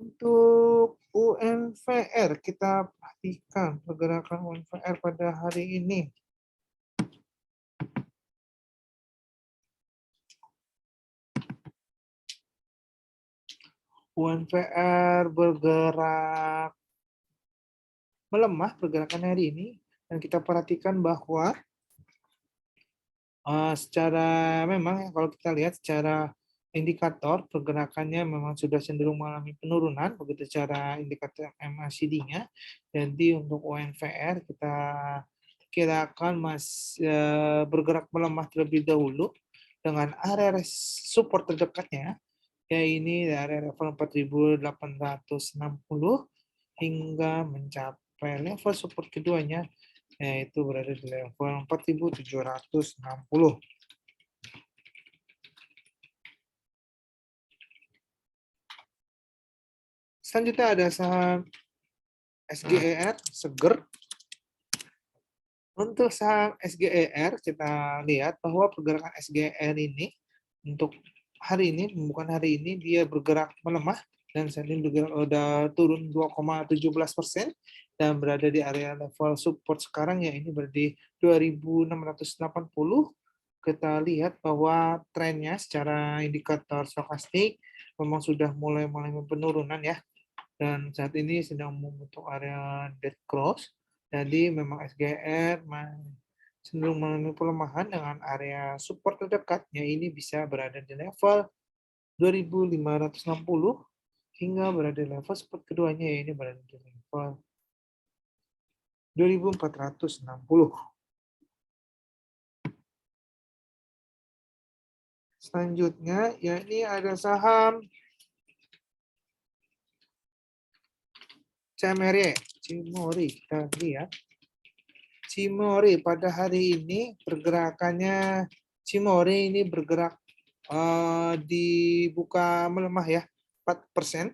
Speaker 1: Untuk UNVR, kita perhatikan pergerakan UNVR pada hari ini. UNVR bergerak melemah pergerakan hari ini, dan kita perhatikan bahwa secara memang kalau kita lihat secara indikator pergerakannya memang sudah cenderung mengalami penurunan begitu secara indikator MACD-nya. Jadi untuk UNVR kita kirakan masih bergerak melemah terlebih dahulu dengan area support terdekatnya ya ini dari level 4.860 hingga mencapai level support keduanya yaitu berada di level 4.760. Selanjutnya ada saham SGER, Seger. Untuk saham SGER, kita lihat bahwa pergerakan SGER ini untuk hari ini, bukan hari ini, dia bergerak melemah dan saat ini bergerak udah turun 2,17% dan berada di area level support sekarang ya ini berada di 2.680. Kita lihat bahwa trennya secara indikator stokastik memang sudah mulai penurunan ya, dan saat ini sedang membentuk area dead cross. Jadi memang SGR cenderung mengalami pelemahan dengan area support terdekatnya ini bisa berada di level 2.560 hingga berada di level support keduanya ini berada di level 2.460. Selanjutnya yakni ada saham Cimori. Kita lihat Cimori pada hari ini pergerakannya Cimori ini bergerak dibuka melemah ya 4%.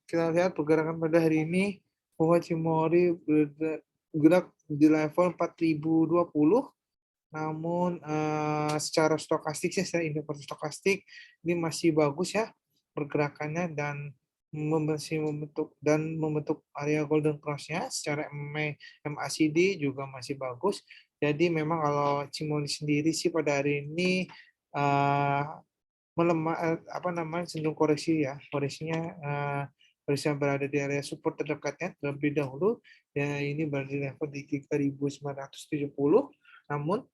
Speaker 1: Kita lihat pergerakan pada hari ini bahwa Cimori bergerak di level 4.020. Namun secara stokastik secara indikator stokastik ini masih bagus ya pergerakannya dan masih membentuk area golden cross-nya secara MACD juga masih bagus. Jadi memang kalau Cimori sendiri sih pada hari ini melemah cenderung koreksi ya. Koreksinya bisa berada di area support terdekatnya terlebih dahulu. Ya ini berada di level di 3.970. Namun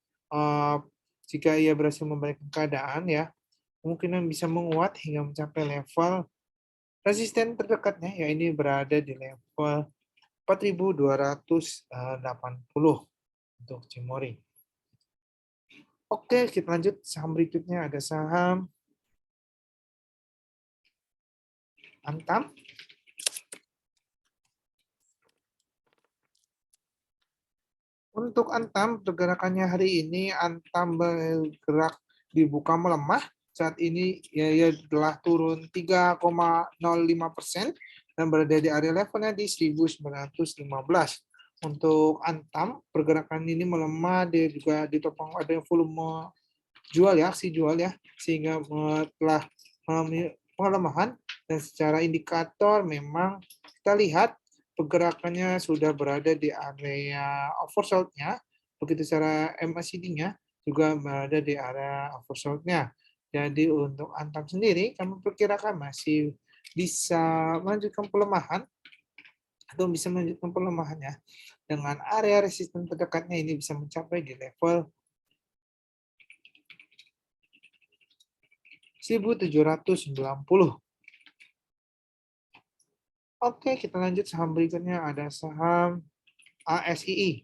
Speaker 1: jika ia berhasil membalikkan keadaan ya, kemungkinan bisa menguat hingga mencapai level resisten terdekatnya, ya ini berada di level 4.280 untuk Cimory. Oke, kita lanjut saham berikutnya, ada saham Antam. Untuk Antam, pergerakannya hari ini Antam bergerak dibuka melemah. Saat ini ya telah turun 3,05% dan berada di area levelnya di 1915. Untuk Antam, pergerakan ini melemah, dia juga ditopang ada volume jual ya, aksi jual ya, sehingga telah mengalami pelemahan. Dan secara indikator memang kita lihat pergerakannya sudah berada di area oversold-nya, begitu secara MACD-nya juga berada di area oversold-nya. Jadi untuk Antam sendiri kami perkirakan masih bisa melanjutkan pelemahan atau bisa melanjutkan pelemahannya dengan area resisten terdekatnya ini bisa mencapai di level 1790. Oke, kita lanjut saham berikutnya, ada saham ASII.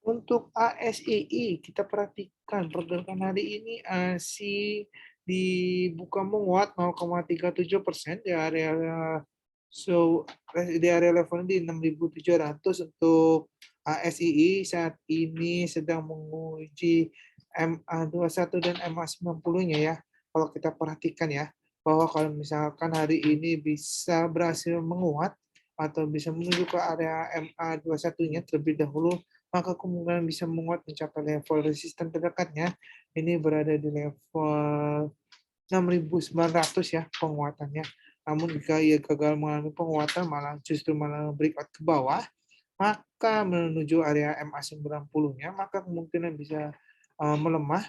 Speaker 1: Untuk ASII, kita perhatikan pergerakan hari ini ASI dibuka menguat 0,37% di area di area level di 6.700. Untuk ASII saat ini sedang menguji MA21 dan MA90-nya ya. Kalau kita perhatikan ya, bahwa kalau misalkan hari ini bisa berhasil menguat atau bisa menuju ke area MA21-nya terlebih dahulu, maka kemungkinan bisa menguat mencapai level resisten terdekatnya. Ini berada di level 6.900 ya penguatannya. Namun jika ia gagal mengalami penguatan, malah breakout ke bawah, maka menuju area MA90-nya, maka kemungkinan bisa melemah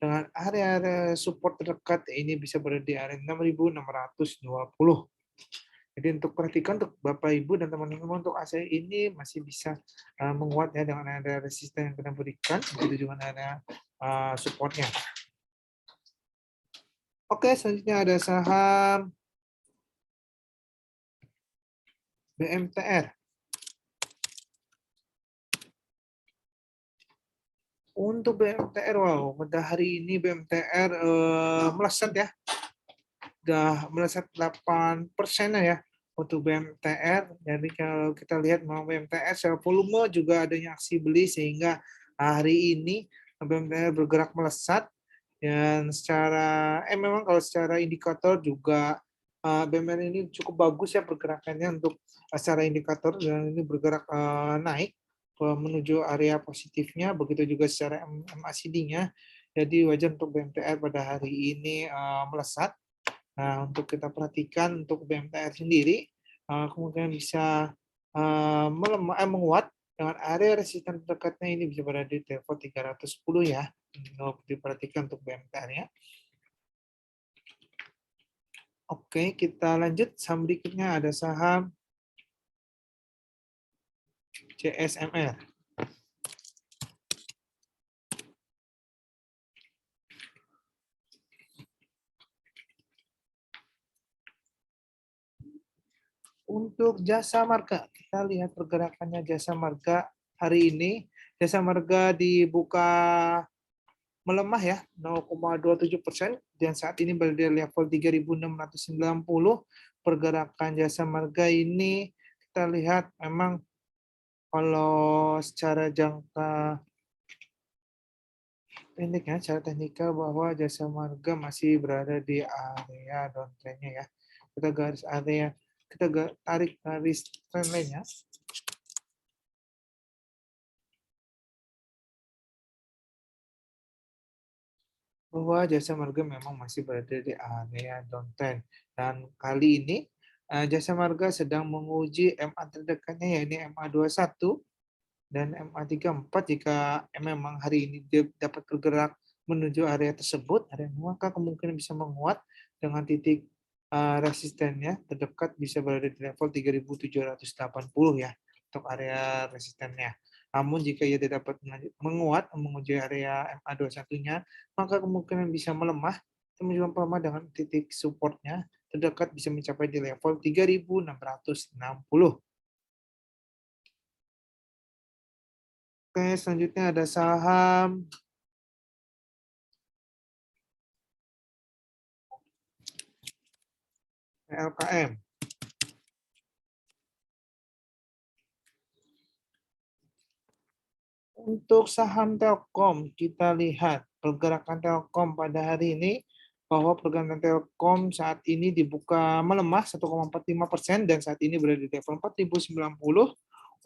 Speaker 1: dengan area support terdekat ini bisa berada di area 6.620. Jadi untuk perhatikan untuk Bapak Ibu dan teman-teman, untuk AC ini masih bisa menguat ya dengan area resisten yang kita berikan, begitu juga area supportnya. Oke, selanjutnya ada saham BMTR. Untuk BMTR, wow, pada hari ini BMTR melesat ya, sudah melesat 8% ya untuk BMTR. Jadi kalau kita lihat memang BMTR secara volume juga adanya aksi beli, sehingga hari ini BMTR bergerak melesat. Dan secara memang kalau secara indikator juga BMTR ini cukup bagus ya pergerakannya untuk secara indikator, dan ini bergerak naik menuju area positifnya, begitu juga secara MACD-nya. Jadi wajar untuk BMTR pada hari ini melesat. Nah, untuk kita perhatikan untuk BMTR sendiri, kemungkinan bisa menguat dengan area resisten terdekatnya ini bisa berada di level 310 ya. Untuk diperhatikan untuk BMTR-nya. Oke, kita lanjut. Saham berikutnya ada saham CSMR. Untuk Jasa Marga, kita lihat pergerakannya Jasa Marga hari ini. Jasa Marga dibuka melemah ya, 0,27%, dan saat ini berada di level 3.690. Pergerakan Jasa Marga ini kita lihat memang kalau secara jangka pendek ya, secara teknikal bahwa Jasa Marga masih berada di area downtrend-nya ya. Kita tarik garis trendline-nya. Bahwa Jasa Marga memang masih berada di area downtrend. Dan kali ini Jasa Marga sedang menguji MA terdekatnya, yaitu MA21 dan MA34. Jika memang hari ini dia dapat bergerak menuju area tersebut, maka kemungkinan bisa menguat dengan titik resistennya terdekat bisa berada di level 3.780 ya untuk area resistennya. Namun jika ia tidak dapat menguat menguji area MA21-nya, maka kemungkinan bisa melemah, menunjukkan pelemah dengan titik supportnya terdekat bisa mencapai di level 3.660. Oke, selanjutnya ada saham LKM. Untuk saham Telkom, kita lihat pergerakan Telkom pada hari ini bahwa pergerakan Telkom saat ini dibuka melemah 1,45% dan saat ini berada di level 4.090.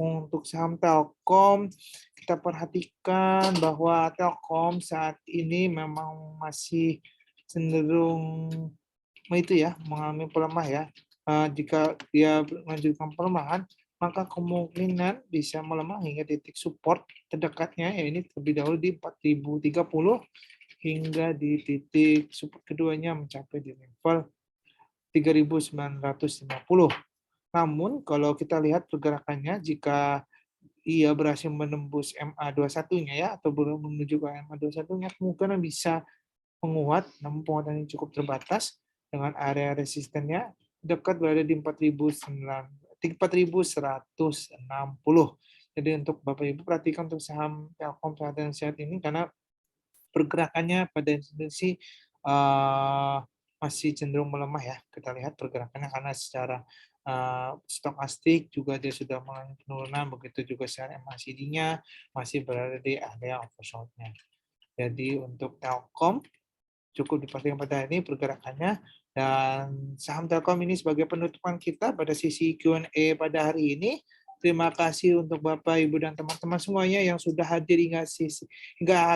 Speaker 1: Untuk saham Telkom, kita perhatikan bahwa Telkom saat ini memang masih cenderung itu ya mengalami pelemah ya. Jika dia melanjutkan pelemahan, maka kemungkinan bisa melemah hingga titik support terdekatnya, ya ini terlebih dahulu di 4.030 hingga di titik support keduanya mencapai di level 3.950. Namun kalau kita lihat pergerakannya, jika ia berhasil menembus MA21-nya ya atau belum menuju ke MA21-nya, kemungkinan bisa menguat, namun penguatan yang cukup terbatas dengan area resistennya dekat berada di 4.160. Jadi untuk Bapak Ibu perhatikan untuk saham Telkom saat ini karena pergerakannya pada institusi masih cenderung melemah ya. Kita lihat pergerakannya karena secara stokastik juga dia sudah mengalami penurunan, begitu juga secara MACD-nya masih berada di area oversold-nya. Jadi untuk Telkom cukup dipastikan pada hari ini pergerakannya, dan saham Telkom ini sebagai penutupan kita pada sisi Q&A pada hari ini. Terima kasih untuk Bapak, Ibu, dan teman-teman semuanya yang sudah hadir hingga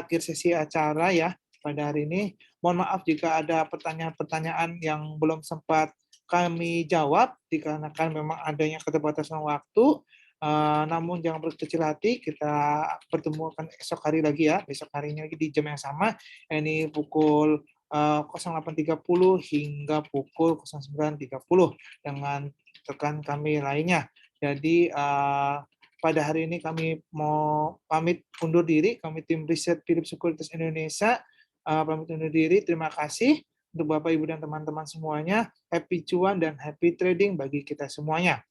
Speaker 1: akhir sesi acara ya pada hari ini. Mohon maaf jika ada pertanyaan-pertanyaan yang belum sempat kami jawab dikarenakan memang adanya keterbatasan waktu. Namun jangan berkecil hati, kita pertemukan esok hari lagi ya, besok harinya lagi di jam yang sama, ini pukul 08.30 hingga pukul 09.30 dengan rekan kami lainnya. Jadi pada hari ini kami mau pamit undur diri, kami tim riset Philips Sekuritas Indonesia pamit undur diri. Terima kasih untuk Bapak, Ibu, dan teman-teman semuanya. Happy cuan dan happy trading bagi kita semuanya.